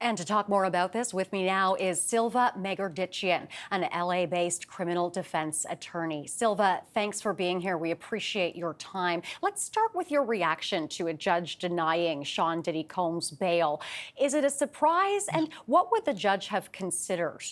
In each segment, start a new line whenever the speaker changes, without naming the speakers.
And to talk more about this, with me now is Silva Megerdichian, an LA-based criminal defense attorney. Silva, thanks for being here. We appreciate your time. Let's start with your reaction to a judge denying Sean Diddy Combs bail. Is it a surprise? And what would the judge have considered?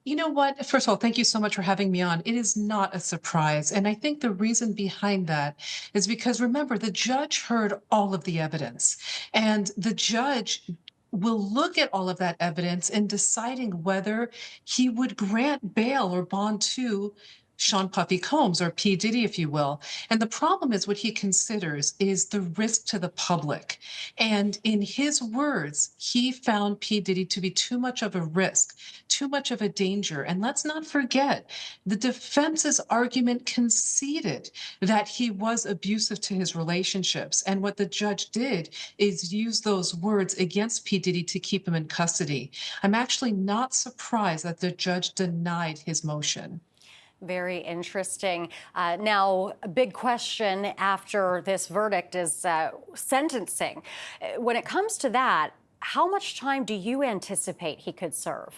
You know what? First of all, thank you so much for having me on. It is not a surprise. And I think the reason behind that is because remember, the judge heard all of the evidence, and the judge will look at all of that evidence in deciding whether he would grant bail or bond to Sean Puffy Combs or P. Diddy, if you will. And the problem is what he considers is the risk to the public. And in his words, he found P. Diddy to be too much of a risk, too much of a danger. And let's not forget, the defense's argument conceded that he was abusive to his relationships. And what the judge did is use those words against P. Diddy to keep him in custody. I'm actually not surprised that the judge denied his motion.
Very interesting. Now, a big question after this verdict is sentencing. When it comes to that, how much time do you anticipate he could serve?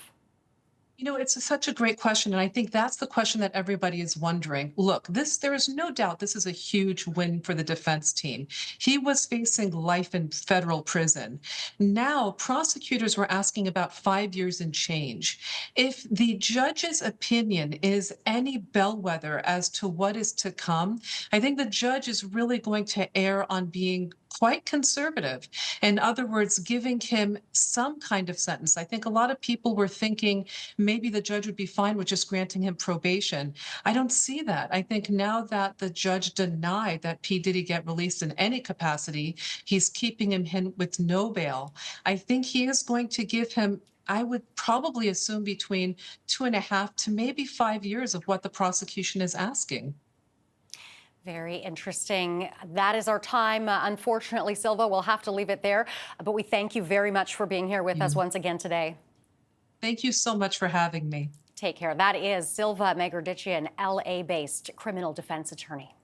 You know, it's such a great question. And I think that's the question that everybody is wondering. Look, there is no doubt this is a huge win for the defense team. He was facing life in federal prison. Now, prosecutors were asking about 5 years and change. If the judge's opinion is any bellwether as to what is to come, I think the judge is really going to err on being quite conservative. In other words, giving him some kind of sentence. I think a lot of people were thinking maybe the judge would be fine with just granting him probation. I don't see that. I think now that the judge denied that P. Diddy get released in any capacity, he's keeping him with no bail. I think he is going to give him, I would probably assume, between 2.5 to maybe 5 years of what the prosecution is asking.
Very interesting. That is our time. Unfortunately, Silva, we'll have to leave it there. But we thank you very much for being here with
Yeah.
us once again today.
Thank you so much for having me.
Take care. That is Silva Megerdichian, LA-based criminal defense attorney.